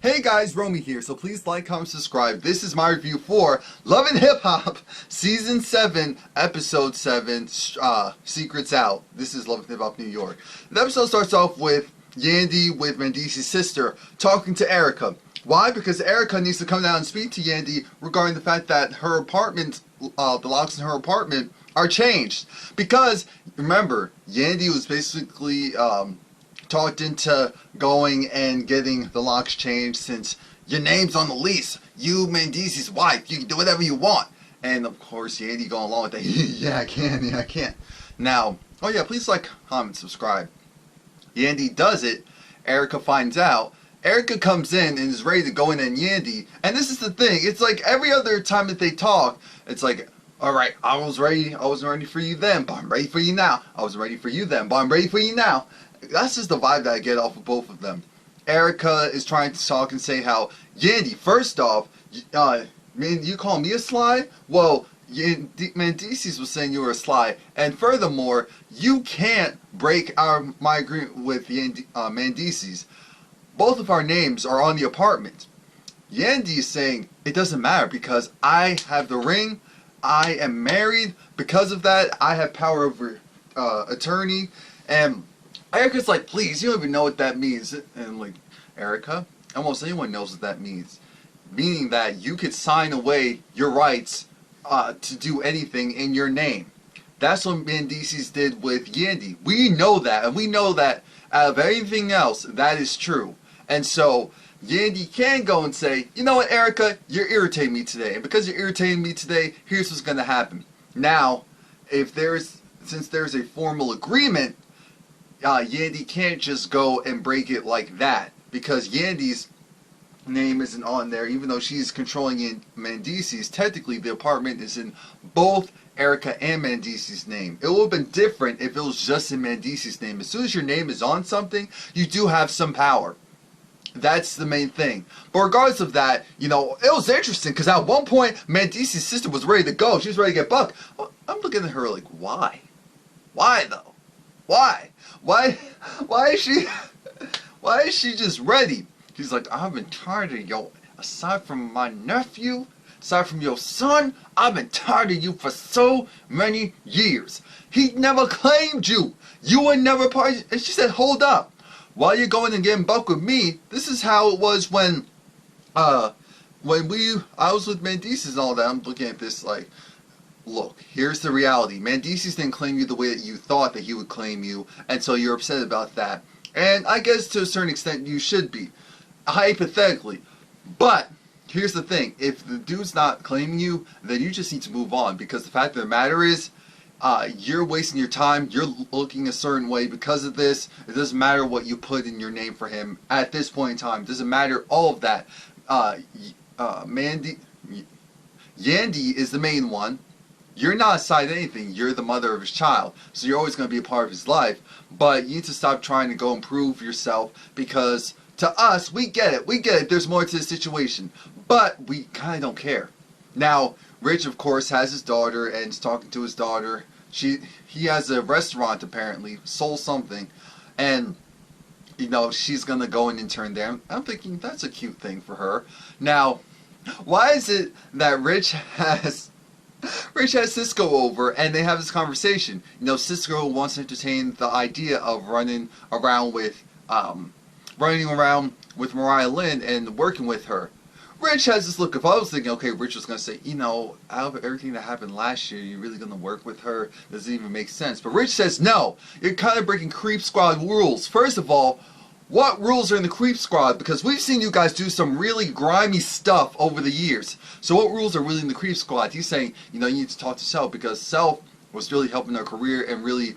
Hey guys, Romie here, so please like, comment, subscribe. This is my review for Love and Hip Hop, Season 7, Episode 7, Secrets Out. This is Love and Hip Hop New York. The episode starts off with Yandy with Mandisi's sister talking to Erica. Why? Because Erica needs to come down and speak to Yandy regarding the fact that her apartment, the locks in her apartment are changed. Because, remember, Yandy was basically talked into going and getting the locks changed since your name's on the lease. You, Mandisi's wife, you can do whatever you want. And of course, Yandy going along with that. Yeah, I can. Now, oh yeah, please like, comment, subscribe. Yandy does it. Erica finds out. Erica comes in and is ready to go in on Yandy. And this is the thing. It's like every other time that they talk, it's like, alright, I wasn't ready for you then, but I'm ready for you now. I wasn't ready for you then, but I'm ready for you now. That's just the vibe that I get off of both of them. Erica is trying to talk and say how, Yandy, first off, man, you call me a sly? Well, Mandisi's was saying you were a sly. And furthermore, you can't break my agreement with Mandisi's. Both of our names are on the apartment. Yandy is saying, it doesn't matter because I have the ring. I am married. Because of that, I have power over attorney. And Erica's like, please, you don't even know what that means. And I'm like, Erica, almost anyone knows what that means. Meaning that you could sign away your rights to do anything in your name. That's what Mandisi's did with Yandy. We know that, and we know that out of anything else, that is true. And so, Yandy can go and say, you know what, Erica, you're irritating me today. And because you're irritating me today, here's what's going to happen. Now, since there's a formal agreement, Yandy can't just go and break it like that, because Yandy's name isn't on there, even though she's controlling Mandisi's. Technically, the apartment is in both Erica and Mandisi's name. It would have been different if it was just in Mandisi's name. As soon as your name is on something, you do have some power. That's the main thing. But regardless of that, you know, it was interesting because at one point, Mandisi's sister was ready to go. She was ready to get bucked. I'm looking at her like, why? Why though? Why? Why is she just ready? She's like, I've been tired of you. Aside from my nephew, aside from your son, I've been tired of you for so many years. He never claimed you. You were never part of. And she said, hold up. While you're going and getting bucked with me, this is how it was when I was with Mandisi's and all that. I'm looking at this like, look, here's the reality. Mandisi's didn't claim you the way that you thought that he would claim you, and so you're upset about that. And I guess to a certain extent you should be, hypothetically. But here's the thing, if the dude's not claiming you, then you just need to move on, because the fact of the matter is, you're wasting your time, you're looking a certain way because of this. It doesn't matter what you put in your name for him at this point in time. It doesn't matter all of that. Yandy is the main one. You're not aside anything. You're the mother of his child. So you're always going to be a part of his life. But you need to stop trying to go and prove yourself, because to us, we get it. We get it. There's more to the situation. But we kind of don't care. Now, Rich, of course, has his daughter and is talking to his daughter. He has a restaurant, apparently, Soul something. And, you know, she's going to go and intern there. I'm thinking that's a cute thing for her. Now, why is it that Rich has Cisco over and they have this conversation? You know, Cisco wants to entertain the idea of running around with Mariah Lynn and working with her. Rich has this look. If I was thinking, okay, Rich was going to say, you know, out of everything that happened last year, you're really going to work with her? Doesn't even make sense. But Rich says, no, you're kind of breaking Creep Squad rules. First of all, what rules are in the Creep Squad? Because we've seen you guys do some really grimy stuff over the years. So what rules are really in the Creep Squad? He's saying, you know, you need to talk to Self, because Self was really helping her career and really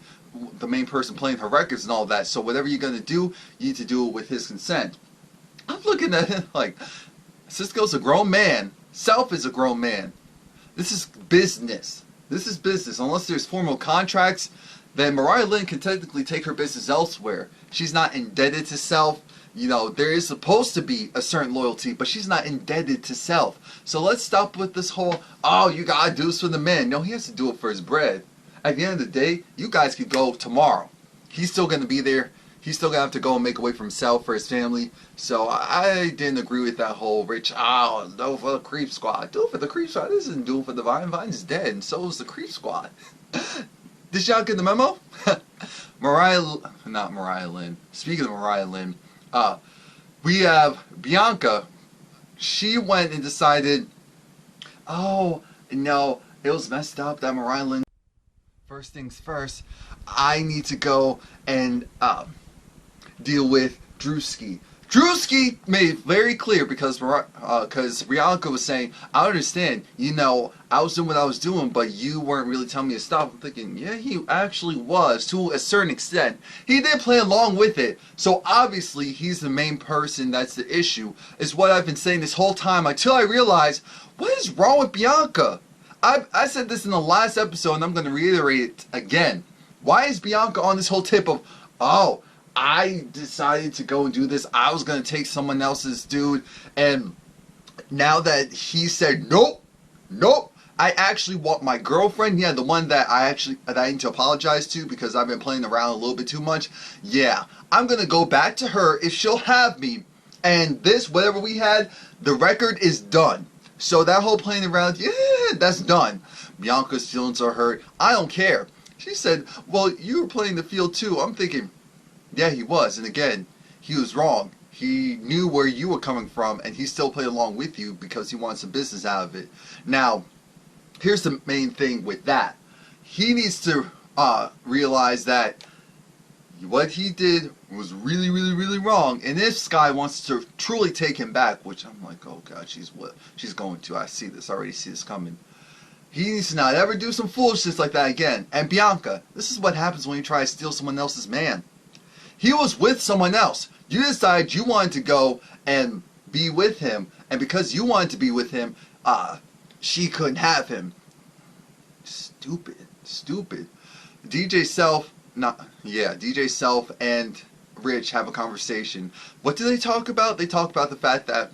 the main person playing her records and all that. So whatever you're going to do, you need to do it with his consent. I'm looking at him like, Cisco's a grown man. Self is a grown man. This is business. This is business. Unless there's formal contracts, then Mariah Lynn can technically take her business elsewhere. She's not indebted to Self. You know, there is supposed to be a certain loyalty, but she's not indebted to Self. So let's stop with this whole, oh, you gotta do this for the man. No, he has to do it for his bread. At the end of the day, you guys could go tomorrow. He's still gonna be there. he's still gonna have to go and make a way for himself, for his family. So I didn't agree with that whole Rich, oh, do it for the Creep Squad. Do it for the Creep Squad. This isn't doing for the Vine. Vine's dead, and so is the Creep Squad. Did y'all get the memo? Not Mariah Lynn. Speaking of Mariah Lynn, we have Bianca. She went and decided, oh, no, it was messed up that Mariah Lynn. First things first, I need to go and deal with Drewski. Drewski made it very clear because Bianca was saying, I understand, you know, I was doing what I was doing, but you weren't really telling me to stop. I'm thinking, yeah, he actually was, to a certain extent. He did play along with it, so obviously he's the main person that's the issue, is what I've been saying this whole time until I realized, what is wrong with Bianca? I said this in the last episode, and I'm going to reiterate it again. Why is Bianca on this whole tip of, oh, I decided to go and do this, I was going to take someone else's dude, and now that he said, nope, I actually want my girlfriend, yeah, the one that I need to apologize to because I've been playing around a little bit too much, yeah, I'm going to go back to her if she'll have me, and this, whatever we had, the record is done. So that whole playing around, yeah, that's done. Bianca's feelings are hurt. I don't care. She said, well, you were playing the field too. I'm thinking, yeah, he was. And again, he was wrong. He knew where you were coming from, and he still played along with you because he wanted some business out of it. Now, here's the main thing with that. He needs to realize that what he did was really, really, really wrong. And if Sky wants to truly take him back, which I'm like, oh God, she's going to. I see this. I already see this coming. He needs to not ever do some foolishness like that again. And Bianca, this is what happens when you try to steal someone else's man. He was with someone else. You decided you wanted to go and be with him. And because you wanted to be with him, she couldn't have him. Stupid. DJ Self and Rich have a conversation. What do they talk about? They talk about the fact that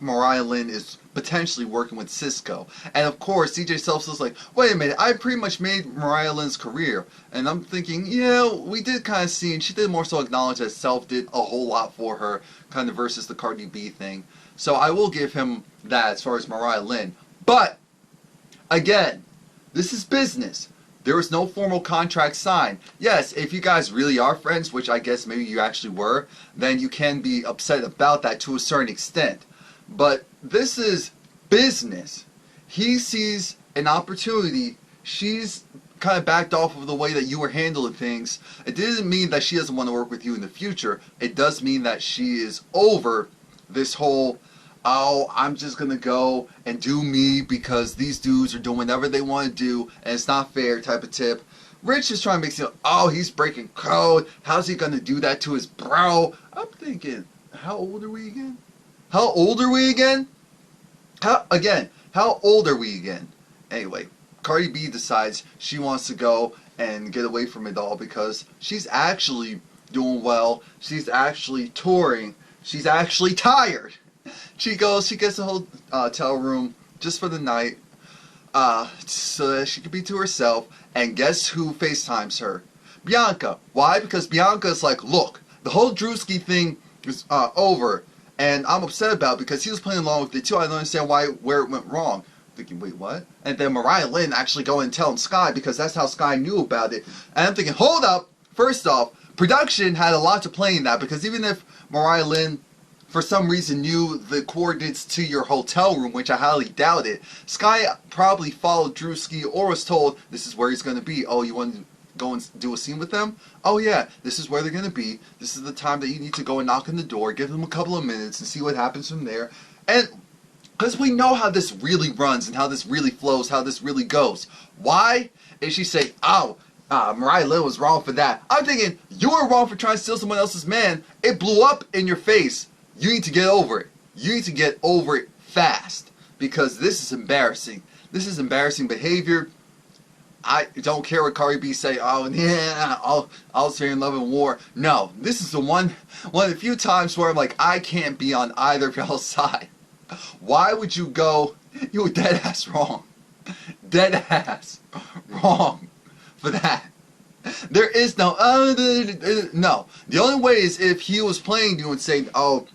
Mariah Lynn is potentially working with Cisco. And of course, DJ Self says like, wait a minute, I pretty much made Mariah Lynn's career. And I'm thinking, yeah, we did kind of see, and she did more so acknowledge that Self did a whole lot for her, kind of versus the Cardi B thing. So I will give him that as far as Mariah Lynn. But, again, this is business. There was no formal contract signed. Yes, if you guys really are friends, which I guess maybe you actually were, then you can be upset about that to a certain extent. But this is business. He sees an opportunity. She's kind of backed off of the way that you were handling things. It doesn't mean that she doesn't want to work with you in the future. It does mean that she is over this whole, oh, I'm just going to go and do me because these dudes are doing whatever they want to do and it's not fair type of tip. Rich is trying to make it seem, oh, he's breaking code. How's he going to do that to his bro? I'm thinking, how old are we again? How old are we again? How old are we again? Anyway, Cardi B decides she wants to go and get away from it all because she's actually doing well. She's actually touring. She's actually tired. She gets a hotel room just for the night so that she could be to herself. And guess who FaceTimes her? Bianca. Why? Because Bianca's like, look, the whole Drewski thing is over. And I'm upset about it because he was playing along with it too. I don't understand where it went wrong. Thinking, wait, what? And then Mariah Lynn actually going and telling Sky because that's how Sky knew about it. And I'm thinking, hold up. First off, production had a lot to play in that because even if Mariah Lynn for some reason knew the coordinates to your hotel room, which I highly doubt it, Sky probably followed Drewski or was told this is where he's going to be. Oh, you want to go and do a scene with them? Oh yeah, this is where they're going to be. This is the time that you need to go and knock on the door, give them a couple of minutes and see what happens from there. And because we know how this really runs and how this really flows, how this really goes. Why is she saying, oh, Mariah Lynn was wrong for that? I'm thinking, you were wrong for trying to steal someone else's man. It blew up in your face. You need to get over it. You need to get over it fast because this is embarrassing. This is embarrassing behavior. I don't care what Cardi B say, oh yeah, I was in love and war. No, this is the one of the few times where I'm like, I can't be on either of y'all's side. Why would you go, you were dead ass wrong. Dead ass wrong for that. There is no, no. The only way is if he was playing you and saying, oh,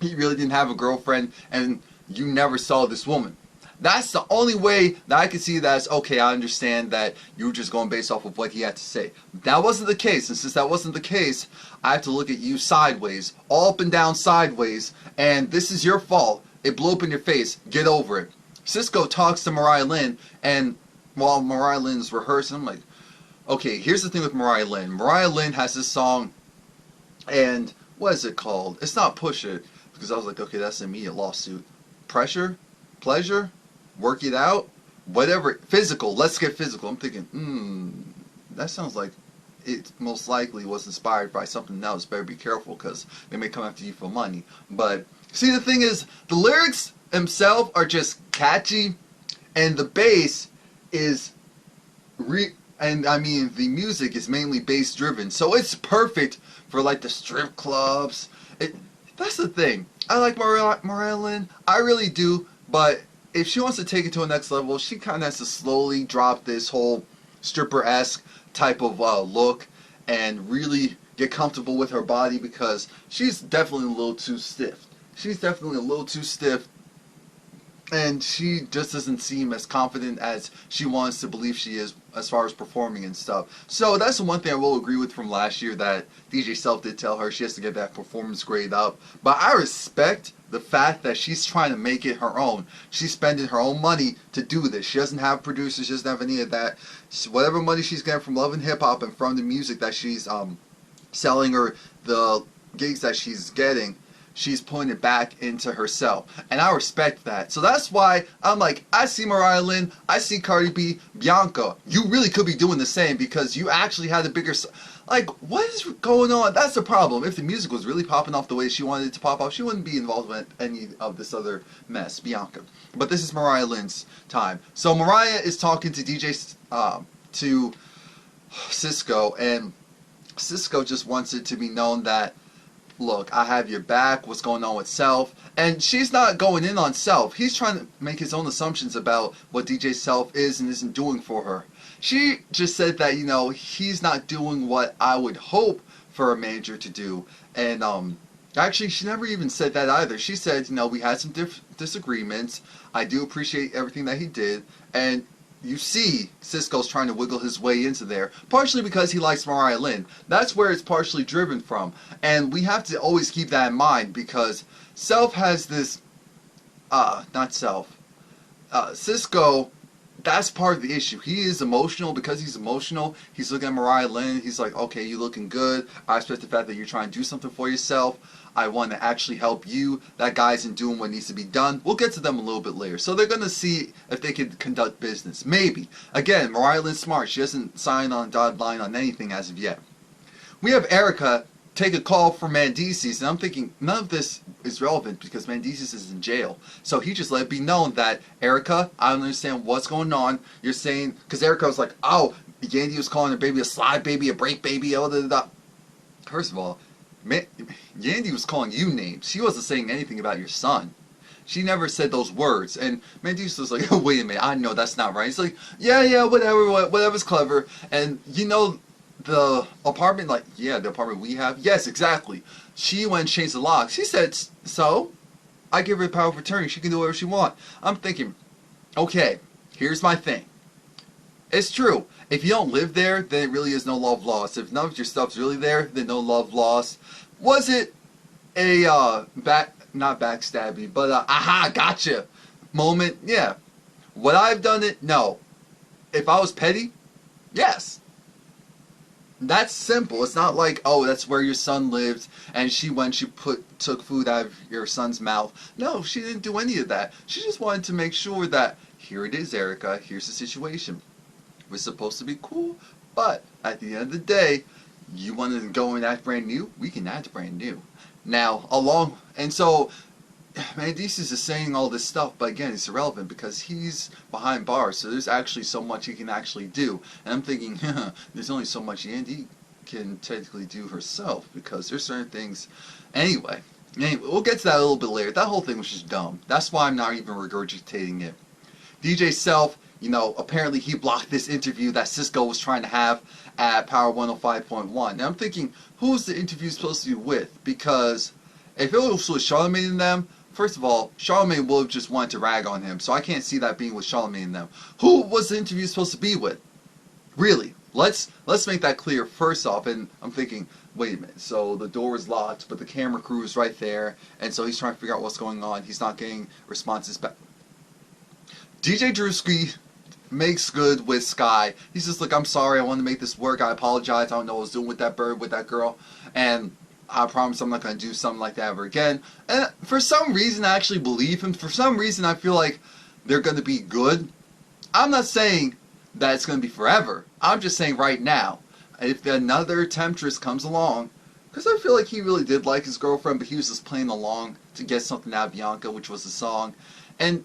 he really didn't have a girlfriend and you never saw this woman. That's the only way that I could see that as, okay, I understand that you were just going based off of what he had to say. That wasn't the case, and since that wasn't the case, I have to look at you sideways, all up and down sideways, and this is your fault. It blew up in your face. Get over it. Cisco talks to Mariah Lynn, and while Mariah Lynn's rehearsing, I'm like, okay, here's the thing with Mariah Lynn. Mariah Lynn has this song, and what is it called? It's not Push It, because I was like, okay, that's an immediate lawsuit. Pressure? Pleasure? Work it out? Whatever. Physical. Let's get physical. I'm thinking, that sounds like it most likely was inspired by something else. Better be careful, because they may come after you for money. But, see, the thing is, the lyrics themselves are just catchy, and the bass is and I mean the music is mainly bass driven, so it's perfect for like the strip clubs. That's the thing. I like Mariah Lynn, I really do, but if she wants to take it to a next level, she kind of has to slowly drop this whole stripper-esque type of look and really get comfortable with her body, because she's definitely a little too stiff. She's definitely a little too stiff, and she just doesn't seem as confident as she wants to believe she is as far as performing and stuff. So that's the one thing I will agree with from last year, that DJ Self did tell her she has to get that performance grade up. But I respect the fact that she's trying to make it her own. She's spending her own money to do this. She doesn't have producers, she doesn't have any of that. Whatever money she's getting from Love and Hip Hop and from the music that she's selling, or the gigs that she's getting, she's putting it back into herself, and I respect that. So that's why I'm like, I see Mariah Lynn, I see Cardi B, Bianca. You really could be doing the same, because you actually had a bigger, like, what is going on? That's the problem. If the music was really popping off the way she wanted it to pop off, she wouldn't be involved with any of this other mess, Bianca. But this is Mariah Lynn's time. So Mariah is talking to to Cisco, and Cisco just wants it to be known that, look, I have your back, what's going on with Self. And she's not going in on Self. He's trying to make his own assumptions about what DJ Self is and isn't doing for her. She just said that, you know, he's not doing what I would hope for a manager to do. And actually, she never even said that either. She said, you know, we had some disagreements. I do appreciate everything that he did. And you see Cisco's trying to wiggle his way into there, partially because he likes Mariah Lynn. That's where it's partially driven from. And we have to always keep that in mind, because Self has this, Cisco, that's part of the issue. He is emotional. Because he's emotional, he's looking at Mariah Lynn, he's like, okay, you looking good. I respect the fact that you're trying to do something for yourself. I want to actually help you. That guy isn't doing what needs to be done. We'll get to them a little bit later. So they're going to see if they can conduct business. Maybe. Again, Mariah Lynn's smart. She hasn't signed on a dotted line on anything as of yet. We have Erica take a call from Mendeecees, and I'm thinking none of this is relevant because Mendeecees is in jail. So he just let it be known that, Erica, I don't understand what's going on. You're saying, because Erica was like, oh, Yandy was calling her baby a slide baby, a break baby, First of all, Yandy was calling you names. She wasn't saying anything about your son. She never said those words. And Mendeecees was like, oh, wait a minute, I know that's not right. He's like, yeah, whatever's clever. And you know, the apartment, like, yeah, the apartment we have? Yes, exactly. She went and changed the locks. He said, so? I give her the power of attorney. She can do whatever she wants. I'm thinking, okay, here's my thing. It's true. If you don't live there, then it really is no love lost. If none of your stuff's really there, then no love lost. Was it a, not backstabby, but aha, gotcha moment? Yeah. Would I have done it? No. If I was petty? Yes. That's simple. It's not like, oh, that's where your son lived, and she took food out of your son's mouth. No, she didn't do any of that. She just wanted to make sure that, here it is, Erica, here's the situation. We're supposed to be cool, but at the end of the day, you want to go and act brand new? We can act brand new. Now, and so, Mendeecees is saying all this stuff, but again, it's irrelevant because he's behind bars, so there's actually so much he can actually do. And I'm thinking, there's only so much Yandy can technically do herself, because there's certain things. Anyway, we'll get to that a little bit later. That whole thing was just dumb. That's why I'm not even regurgitating it. DJ Self, you know, apparently he blocked this interview that Cisco was trying to have at Power 105.1. Now I'm thinking, who's the interview supposed to be with? Because if it was with Charlamagne and them, first of all, Charlamagne would have just wanted to rag on him, so I can't see that being with Charlamagne and them. Who was the interview supposed to be with? Really? Let's make that clear first off. And I'm thinking, wait a minute, so the door is locked, but the camera crew is right there, and so he's trying to figure out what's going on. He's not getting responses back. DJ Drewski makes good with Sky. He's just like, I'm sorry, I wanted to make this work. I apologize. I don't know what I was doing with that bird, with that girl, and I promise I'm not going to do something like that ever again. And for some reason, I actually believe him. For some reason, I feel like they're going to be good. I'm not saying that it's going to be forever. I'm just saying right now, if another temptress comes along, because I feel like he really did like his girlfriend, but he was just playing along to get something out of Bianca, which was the song. And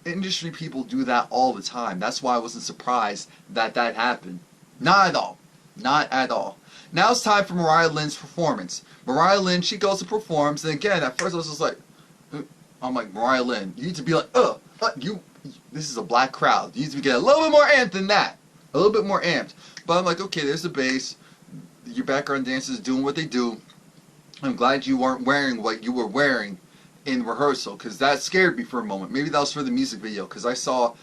industry people do that all the time. That's why I wasn't surprised that that happened. Not at all. Not at all. Now it's time for Mariah Lynn's performance. Mariah Lynn, she goes and performs, and again, at first I was just like, I'm like, Mariah Lynn, you need to be like, this is a black crowd. You need to get a little bit more amped than that. A little bit more amped. But I'm like, okay, there's the bass. Your background dancers doing what they do. I'm glad you weren't wearing what you were wearing in rehearsal, because that scared me for a moment. Maybe that was for the music video, because I saw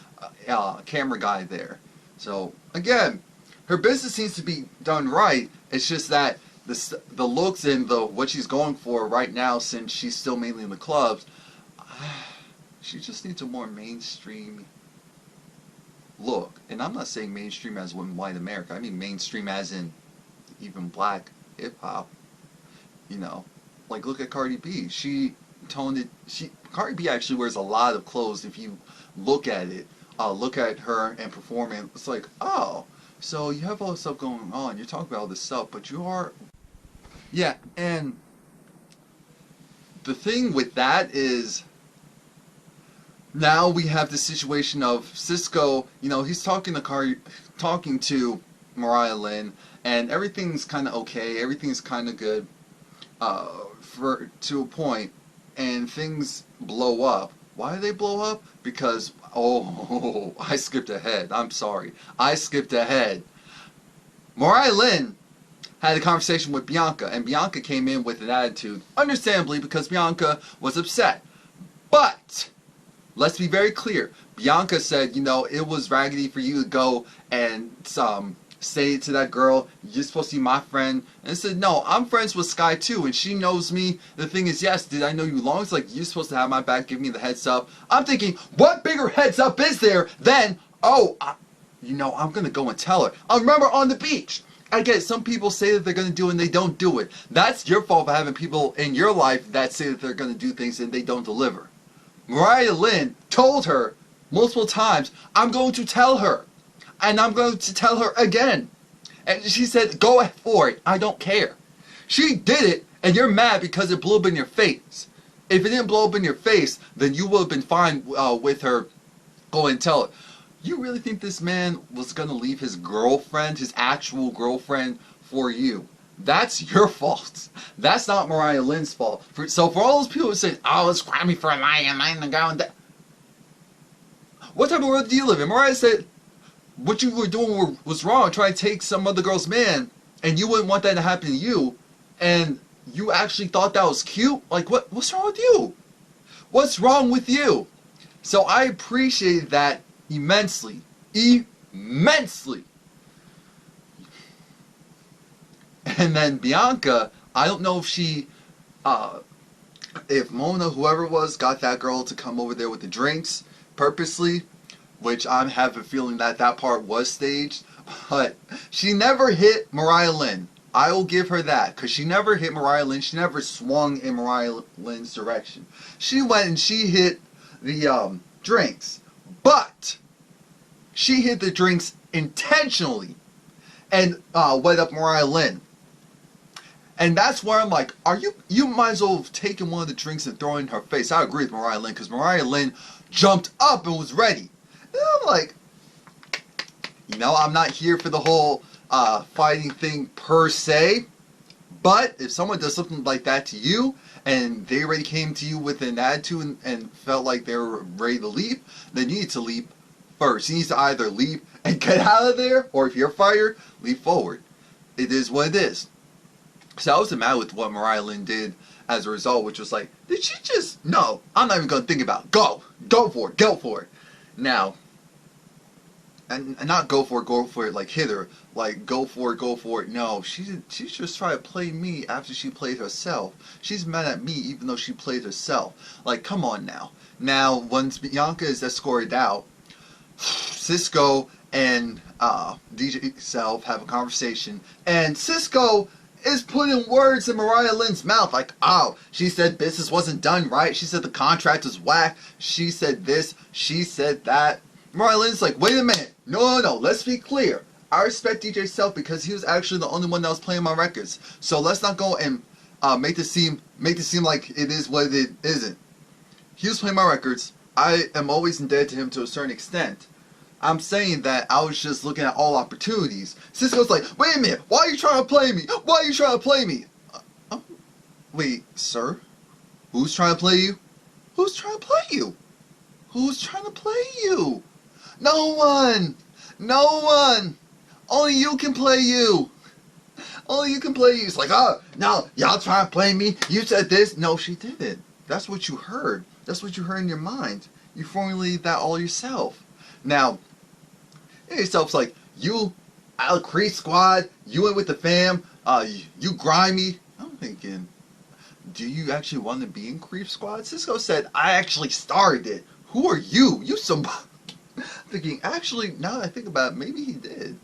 a camera guy there. So, again, her business seems to be done right. It's just that the looks and what she's going for right now, since she's still mainly in the clubs, she just needs a more mainstream look. And I'm not saying mainstream as in white America. I mean mainstream as in even black hip-hop. You know, like look at Cardi B. Cardi B actually wears a lot of clothes. If you look at it, look at her and performing, it's like, oh, so you have all this stuff going on. You're talking about all this stuff, but you are... Yeah, and the thing with that is, now we have the situation of Cisco, you know, he's talking to Mariah Lynn, and everything's kind of okay, everything's kind of good, to a point, and things blow up. Why do they blow up? Because, oh, I skipped ahead. I'm sorry. I skipped ahead. Mariah Lynn had a conversation with Bianca, and Bianca came in with an attitude, understandably, because Bianca was upset. But let's be very clear. Bianca said, you know, it was raggedy for you to go and say to that girl, you're supposed to be my friend. And I said, no, I'm friends with Sky too, and she knows me. The thing is, yes, did I know you long? It's like, you're supposed to have my back, give me the heads up. I'm thinking, what bigger heads up is there than, you know, I'm going to go and tell her. I remember on the beach. I get it, some people say that they're going to do it and they don't do it. That's your fault for having people in your life that say that they're going to do things and they don't deliver. Mariah Lynn told her multiple times, I'm going to tell her. And I'm going to tell her again. And she said, go for it. I don't care. She did it, and you're mad because it blew up in your face. If it didn't blow up in your face, then you would have been fine with her going and tell her. You really think this man was going to leave his girlfriend, his actual girlfriend, for you? That's your fault. That's not Mariah Lynn's fault. So for all those people who say, oh, it's Grammy for lying, and going down. What type of world do you live in? Mariah said, what you were doing was wrong, trying to take some other girl's man, and you wouldn't want that to happen to you, and you actually thought that was cute? Like, what's wrong with you? What's wrong with you? So I appreciate that immensely. Immensely! And then Bianca, I don't know if she, if Mona, whoever it was, got that girl to come over there with the drinks purposely, which I have a feeling that that part was staged, but she never hit Mariah Lynn. I will give her that, because she never hit Mariah Lynn. She never swung in Mariah Lynn's direction. She went and she hit the drinks, but she hit the drinks intentionally and went up Mariah Lynn. And that's where I'm like, you might as well have taken one of the drinks and thrown it in her face. I agree with Mariah Lynn, because Mariah Lynn jumped up and was ready. And I'm like, you know, I'm not here for the whole fighting thing per se, but if someone does something like that to you, and they already came to you with an attitude and felt like they were ready to leap, then you need to leap first. He needs to either leave and get out of there, or if you're fired, leave forward. It is what it is. So I wasn't mad with what Mariah Lynn did as a result, which was like, did she just, no, I'm not even going to think about it. Go for it, go for it. Now, and not go for it like hit her, like go for it. No, she's just trying to play me after she played herself. She's mad at me even though she played herself. Like, come on now. Now, once Bianca is escorted out, Cisco and DJ Self have a conversation, and Cisco is putting words in Mariah Lynn's mouth, like, oh, she said business wasn't done right, she said the contract was whack, she said this, she said that. Mariah Lynn's like, wait a minute, no, let's be clear. I respect DJ Self because he was actually the only one that was playing my records. So let's not go and make this seem like it is what it isn't. He was playing my records. I am always indebted to him to a certain extent. I'm saying that I was just looking at all opportunities. Cisco's like, wait a minute, why are you trying to play me? Why are you trying to play me? Wait, sir? Who's trying to play you? Who's trying to play you? Who's trying to play you? No one! No one! Only you can play you! Only you can play you. It's like, oh, no, y'all trying to play me? You said this? No, she didn't. That's what you heard. That's what you heard in your mind. You formulated that all yourself. Now, yourself's like, you out of Creep Squad, you in with the fam, you grimy. I'm thinking, do you actually want to be in Creep Squad? Cisco said, I actually started it. Who are you? You somebody. Thinking, actually, now that I think about it, maybe he did.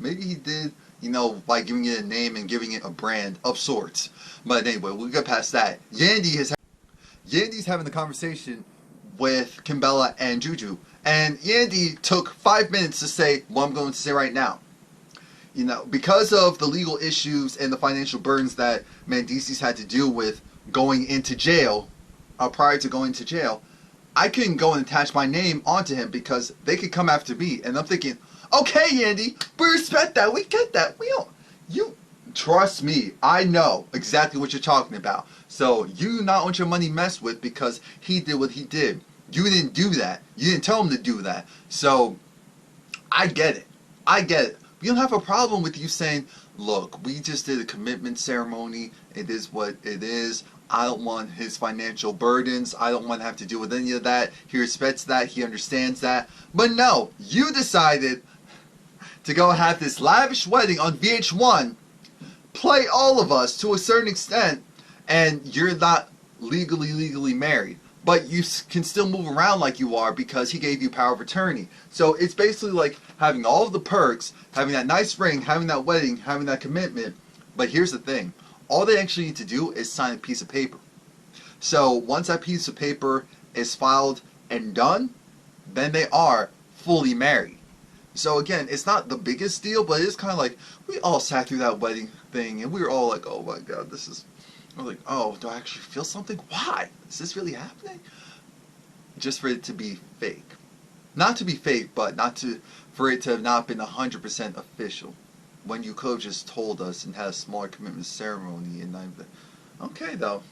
Maybe he did, you know, by giving it a name and giving it a brand of sorts. But anyway, we'll get past that. Yandy's having the conversation with Kimbella and Juju. And Yandy took 5 minutes to say what I'm going to say right now. You know, because of the legal issues and the financial burdens that Mendices had to deal with going into jail, prior to going to jail, I couldn't go and attach my name onto him because they could come after me. And I'm thinking, okay, Yandy, we respect that. We get that. We don't. You trust me. I know exactly what you're talking about. So you do not want your money messed with because he did what he did. You didn't do that. You didn't tell him to do that. So I get it. I get it. We don't have a problem with you saying, look, we just did a commitment ceremony. It is what it is. I don't want his financial burdens. I don't want to have to deal with any of that. He respects that. He understands that. But no, you decided to go have this lavish wedding on VH1, play all of us to a certain extent, and you're not legally married. But you can still move around like you are because he gave you power of attorney. So it's basically like having all of the perks, having that nice ring, having that wedding, having that commitment. But here's the thing. All they actually need to do is sign a piece of paper. So once that piece of paper is filed and done, then they are fully married. So again, it's not the biggest deal, but it's kind of like we all sat through that wedding thing and we were all like, oh my god, this is... We're like, oh, do I actually feel something? Why? Is this really happening? Just for it to be fake. Not to be fake, but for it to have not been 100% official. When you could have just told us and had a smaller commitment ceremony and okay though.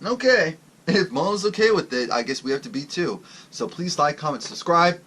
Okay. If Mo's okay with it, I guess we have to be too. So please like, comment, subscribe.